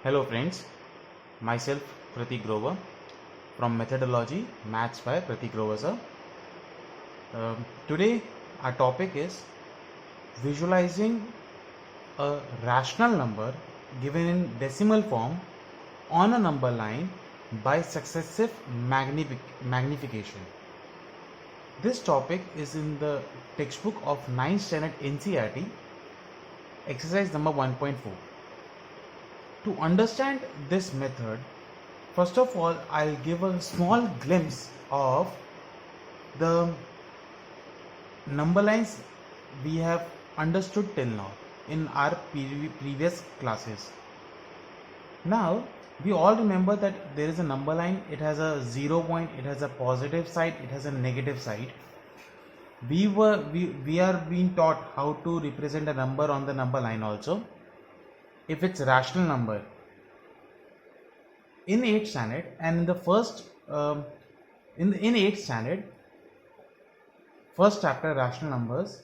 Hello friends, myself Pratik Grover from Methodology Maths by Pratik Grover sir. Today our topic is visualizing a rational number given in decimal form on a number line by successive magnification. This topic is in the textbook of 9th standard NCERT, exercise number 1.4. To understand this method, first of all, I'll give a small glimpse of the number lines we have understood till now in our previous classes. Now, we all remember that there is a number line, it has a 0 point, it has a positive side, it has a negative side. We are being taught how to represent a number on the number line also. If it's rational number in 8th standard and in the first in 8th standard first chapter rational numbers,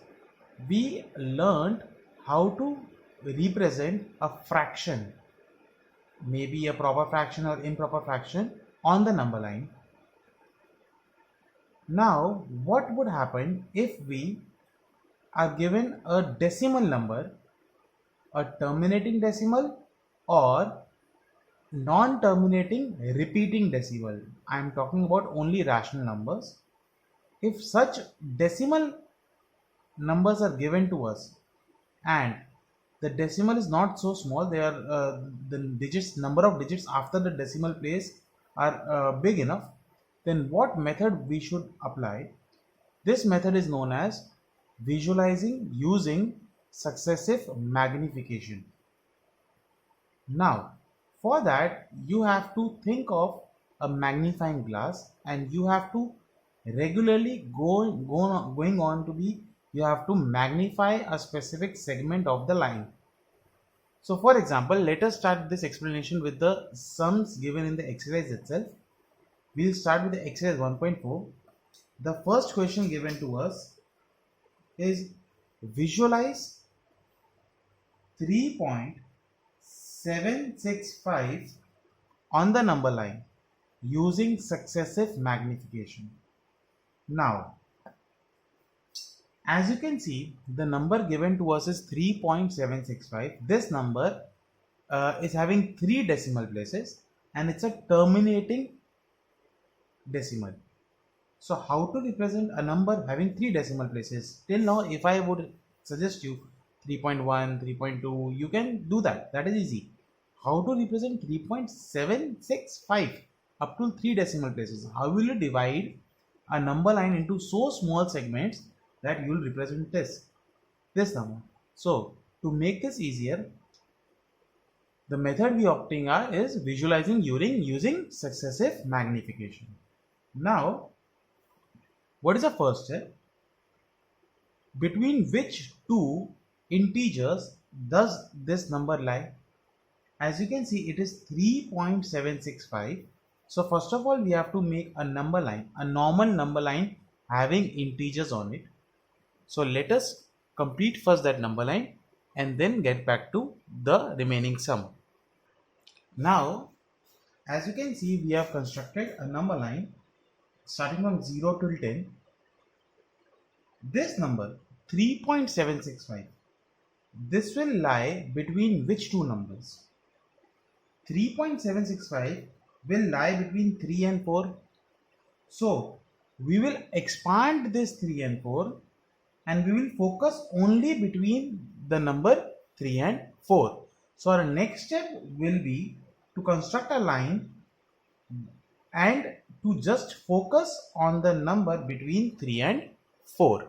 we learned how to represent a fraction, maybe a proper fraction or improper fraction, on the number line. Now what would happen if we are given a decimal number, a terminating decimal or non-terminating repeating decimal? I am talking about only rational numbers. If such decimal numbers are given to us and the decimal is not so small, they are the number of digits after the decimal place are big enough, then what method we should apply? This method is known as visualizing using successive magnification. Now, for that you have to think of a magnifying glass and you have to regularly you have to magnify a specific segment of the line. So for example, let us start this explanation with the sums given in the exercise itself. We'll start with the exercise 1.4. The first question given to us is visualize 3.765 on the number line using successive magnification. Now, as you can see, the number given to us is 3.765. This number is having 3 decimal places and it's a terminating decimal. So how to represent a number having 3 decimal places? Till now, if I would suggest you 3.1, 3.2, you can do that. That is easy. How to represent 3.765 up to 3 decimal places? How will you divide a number line into so small segments that you will represent this number? So to make this easier, the method we opting is visualizing using successive magnification. Now, what is the first step? Between which two integers does this number lie? As you can see, it is 3.765. So first of all, we have to make a number line, a normal number line having integers on it. So let us complete first that number line and then get back to the remaining sum. Now, as you can see, we have constructed a number line starting from 0 till 10. This number 3.765, this will lie between which two numbers? 3.765 will lie between 3 and 4. So we will expand this 3 and 4 and we will focus only between the number 3 and 4. So our next step will be to construct a line and to just focus on the number between 3 and 4.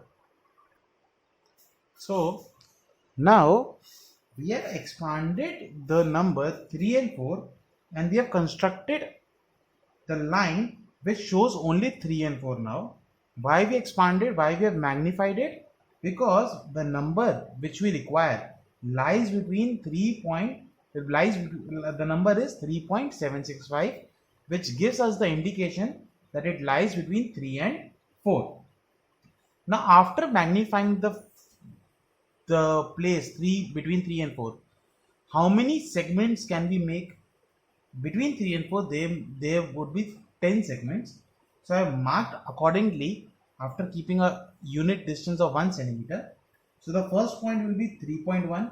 So now we have expanded the number 3 and 4 and we have constructed the line which shows only 3 and 4 now. Why we expanded, why we have magnified it? Because the number which we require lies between the number is 3.765, which gives us the indication that it lies between 3 and 4. Now after magnifying the place between 3 and 4, how many segments can we make between 3 and 4 there would be 10 segments. So I have marked accordingly after keeping a unit distance of 1 centimeter. So the first point will be 3.1,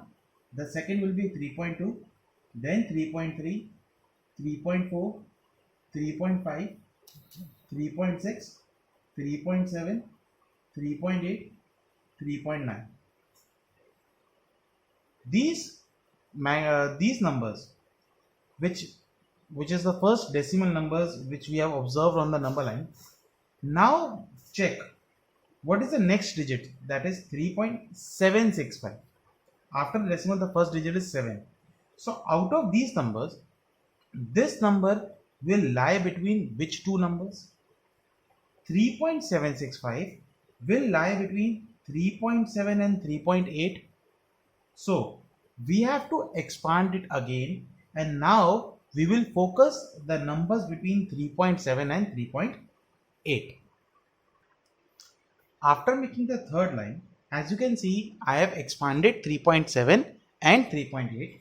the second will be 3.2, then 3.3, 3.4, 3.5, 3.6, 3.7, 3.8, 3.9. These numbers, which is the first decimal numbers which we have observed on the number line. Now check what is the next digit, that is 3.765. After the decimal, the first digit is 7. So out of these numbers, this number will lie between which two numbers? 3.765 will lie between 3.7 and 3.8. So we have to expand it again, and now we will focus the numbers between 3.7 and 3.8. After making the third line, as you can see, I have expanded 3.7 and 3.8.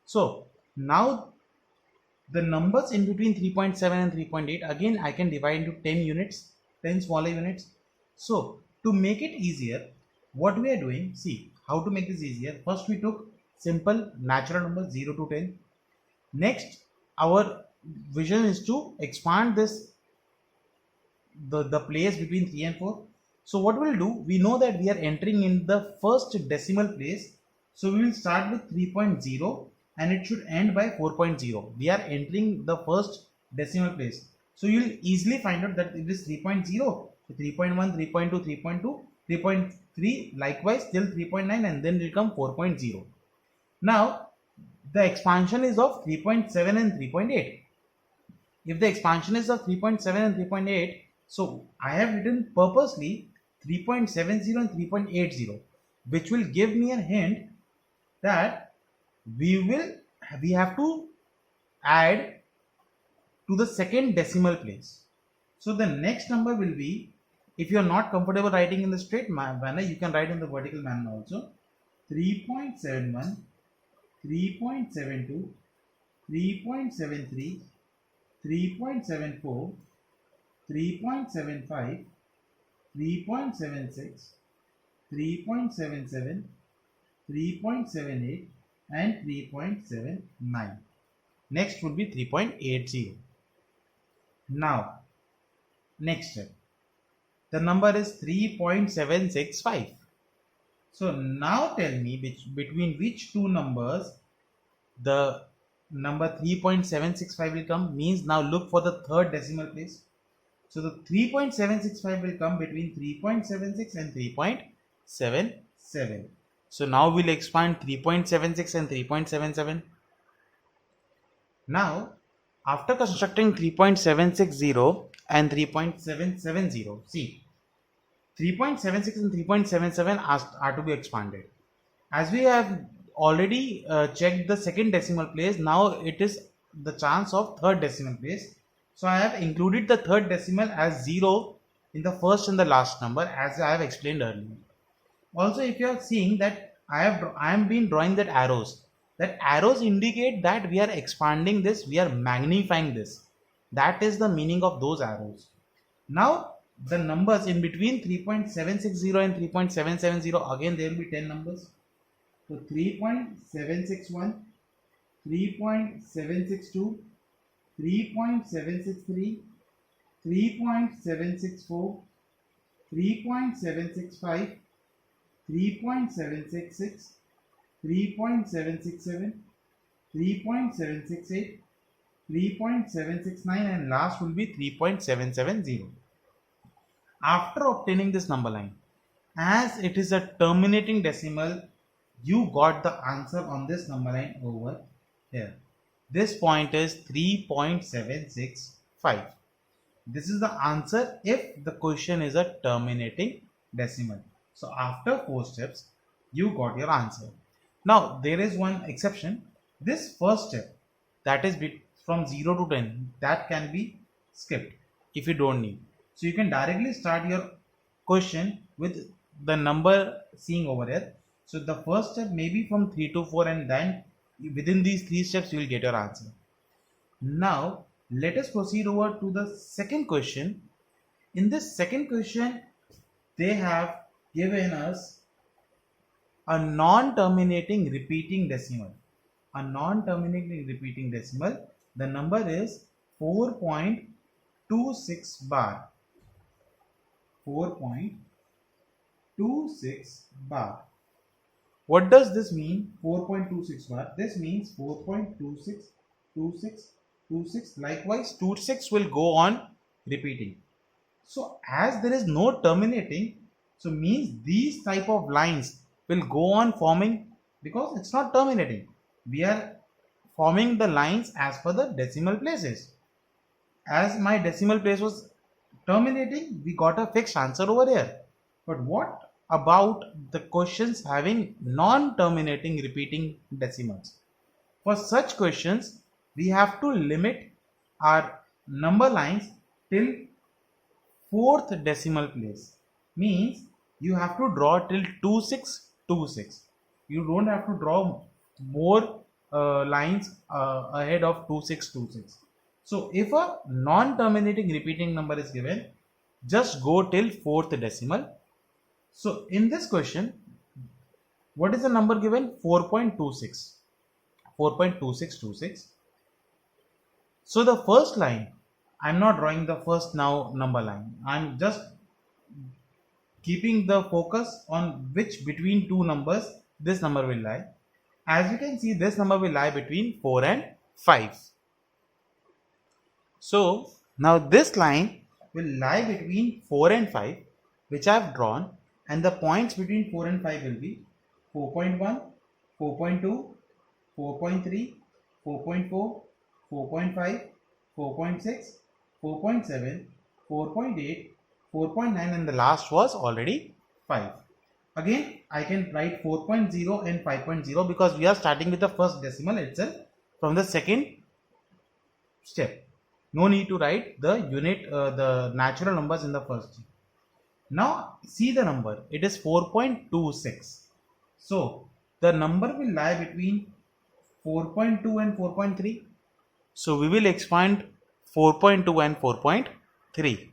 So now the numbers in between 3.7 and 3.8, again I can divide into 10 units, 10 smaller units. So to make it easier, what we are doing, see how to make this easier. First we took simple natural numbers 0 to 10. Next our vision is to expand this the place between 3 and 4. So what we'll do, we know that we are entering in the first decimal place. So we will start with 3.0 and it should end by 4.0. We are entering the first decimal place. So you'll easily find out that it is 3.0. So 3.1, 3.2, 3.2, 3.3, likewise till 3.9, and then will come 4.0. Now the expansion is of 3.7 and 3.8. If the expansion is of 3.7 and 3.8, so I have written purposely 3.70 and 3.80, which will give me a hint that we have to add to the second decimal place. So the next number will be, if you are not comfortable writing in the straight manner, you can write in the vertical manner also. 3.71, 3.72, 3.73, 3.74, 3.75, 3.76, 3.77, 3.78 and 3.79. Next would be 3.80. Now, next step. The number is 3.765. So now tell me between which two numbers the number 3.765 will come. Means now look for the third decimal place. So the 3.765 will come between 3.76 and 3.77. So now we'll expand 3.76 and 3.77. Now after constructing 3.760 and 3.770, see 3.76 and 3.77 are to be expanded. As we have already checked the second decimal place, now it is the chance of third decimal place. So I have included the third decimal as 0 in the first and the last number, as I have explained earlier. Also, if you are seeing that I am been drawing that arrows indicate that we are expanding this, we are magnifying this. That is the meaning of those arrows. Now the numbers in between 3.760 and 3.770, again there will be 10 numbers. So 3.761, 3.762, 3.763, 3.764, 3.765, 3.766, 3.767, 3.768, 3.769 and last will be 3.770. After obtaining this number line, as it is a terminating decimal, you got the answer on this number line over here. This point is 3.765. This is the answer if the question is a terminating decimal. So after 4 steps, you got your answer. Now there is one exception. This first step, that is from 0 to 10, that can be skipped if you don't need. So you can directly start your question with the number seeing over here. So the first step may be from 3 to 4, and then within these 3 steps you will get your answer. Now let us proceed over to the second question. In this second question, they have given us a non-terminating repeating decimal. A non-terminating repeating decimal. The number is 4.26 bar. 4.26 bar. What does this mean? 4.26 bar. This means 4.26, 26, 26. Likewise, 26 will go on repeating. So as there is no terminating, so means these type of lines will go on forming because it's not terminating. We are forming the lines as per the decimal places. As my decimal place was terminating, we got a fixed answer over here. But what about the questions having non-terminating repeating decimals? For such questions, we have to limit our number lines till fourth decimal place. Means you have to draw till 2626. You don't have to draw more lines ahead of 2626. So if a non-terminating repeating number is given, just go till fourth decimal. So in this question, what is the number given? 4.26. 4.2626. So the first line, I'm not drawing the first now number line. I'm just keeping the focus on which between two numbers this number will lie. As you can see, this number will lie between 4 and 5. So now this line will lie between 4 and 5, which I have drawn, and the points between 4 and 5 will be 4.1, 4.2, 4.3, 4.4, 4.5, 4.6, 4.7, 4.8, 4.9, and the last was already 5. Again, I can write 4.0 and 5.0 because we are starting with the first decimal itself from the second step. No need to write the unit, the natural numbers in the first step. Now see the number, it is 4.26. So the number will lie between 4.2 and 4.3. So we will expand 4.2 and 4.3.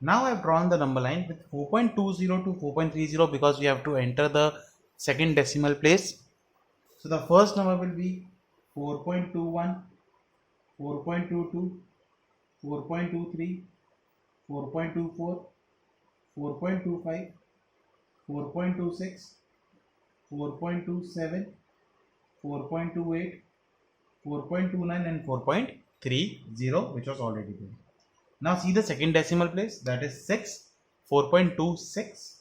Now I have drawn the number line with 4.20 to 4.30 because we have to enter the second decimal place. So the first number will be 4.21, 4.22, 4.23, 4.24, 4.25, 4.26, 4.27, 4.28, 4.29 and 4.30, which was already there. Now see the second decimal place, that is 6, 4.26.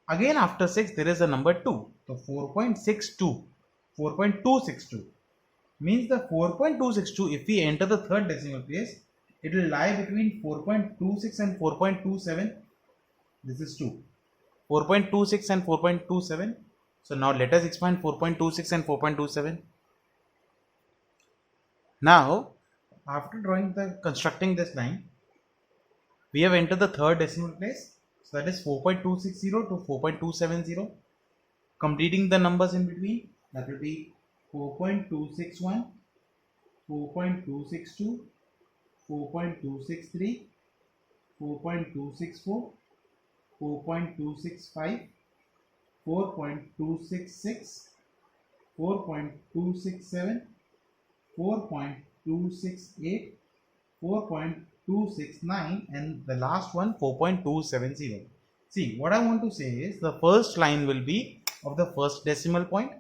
Again after 6 there is a number 2. So 4.62, 4.262 means the 4.262, if we enter the third decimal place, it will lie between 4.26 and 4.27. This is 2. 4.26 and 4.27. So now let us expand 4.26 and 4.27. Now after constructing this line, we have entered the third decimal place. So that is 4.260 to 4.270. Completing the numbers in between, that will be 4.261, 4.262, 4.263, 4.264, 4.265, 4.266, 4.267, 4.268, 4.269, and the last one 4.270. See, what I want to say is the first line will be of the first decimal point,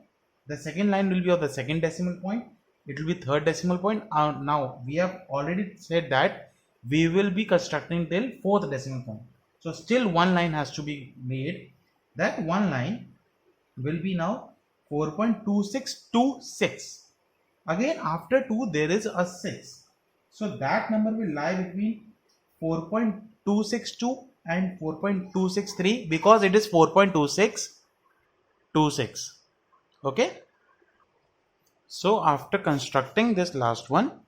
the second line will be of the second decimal point, it will be third decimal point. Now we have already said that we will be constructing till fourth decimal point. So still one line has to be made. That one line will be now 4.2626. Again after 2 there is a 6. So that number will lie between 4.262 and 4.263 because it is 4.2626. Okay. So after constructing this last one,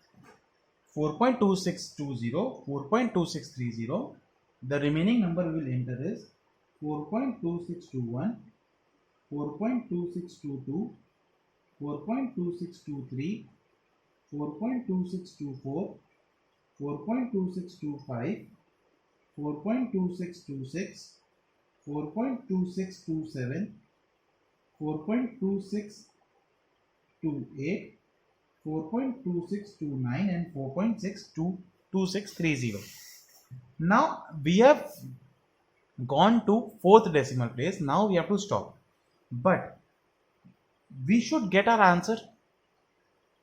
4.2620, 4.2630, the remaining number we will enter is 4.2621, 4.2622, 4.2623, 4.2624, 4.2625, 4.2626, 4.2627, 4.2628, 4.2629 and 4.622630. Now we have gone to fourth decimal place. Now we have to stop. But we should get our answer.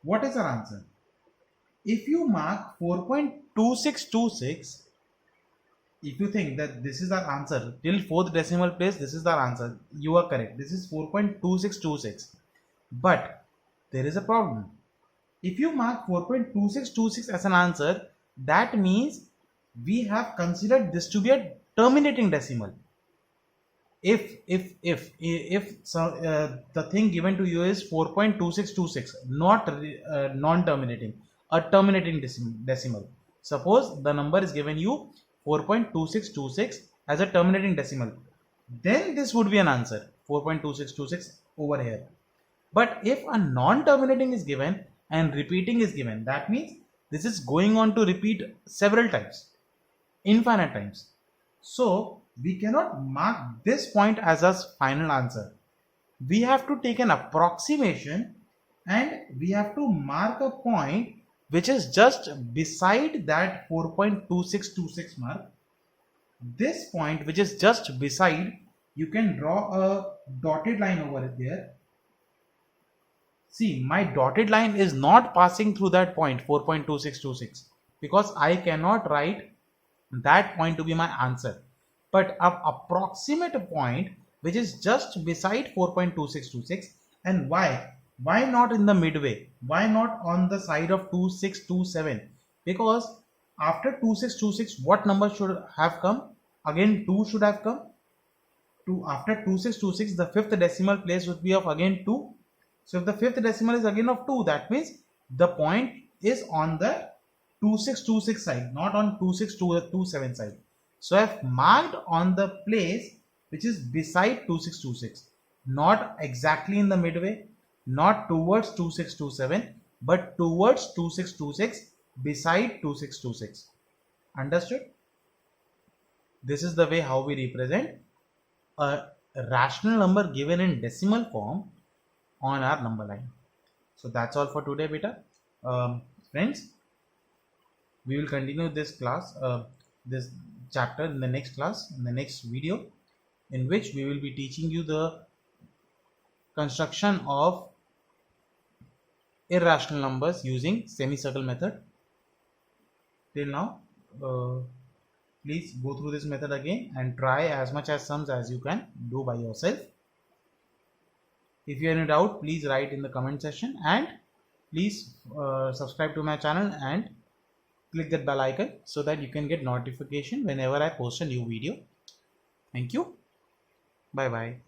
What is our answer? If you mark 4.2626, if you think that this is our answer till fourth decimal place, this is our answer, you are correct. This is 4.2626. But there is a problem. If you mark 4.2626 as an answer, that means we have considered this to be a terminating decimal. If the thing given to you is 4.2626, not non-terminating, a terminating decimal. Suppose the number is given you 4.2626 as a terminating decimal, then this would be an answer, 4.2626 over here. But if a non-terminating is given and repeating is given, that means this is going on to repeat several times, infinite times. So we cannot mark this point as a final answer. We have to take an approximation and we have to mark a point which is just beside that 4.2626 mark. This point which is just beside, you can draw a dotted line over there. See, my dotted line is not passing through that point 4.2626 because I cannot write that point to be my answer. But an approximate point which is just beside 4.2626. And why? Why not in the midway? Why not on the side of 2627? Because after 2626, what number should have come? Again 2 should have come. After 2626, the fifth decimal place would be of again 2. So if the fifth decimal is again of 2, that means the point is on the 2626 side, not on 2627 side. So I have marked on the place which is beside 2626, not exactly in the midway, not towards 2627, but towards 2626, beside 2626. Understood? This is the way how we represent a rational number given in decimal form on our number line. So that's all for today, beta. Friends, we will continue this class, this chapter in the next class, in the next video, in which we will be teaching you the construction of irrational numbers using semicircle method. Till now, please go through this method again and try as much as sums as you can do by yourself. If you have any doubt, please write in the comment section, and please subscribe to my channel and click that bell icon so that you can get notification whenever I post a new video. Thank you. Bye bye.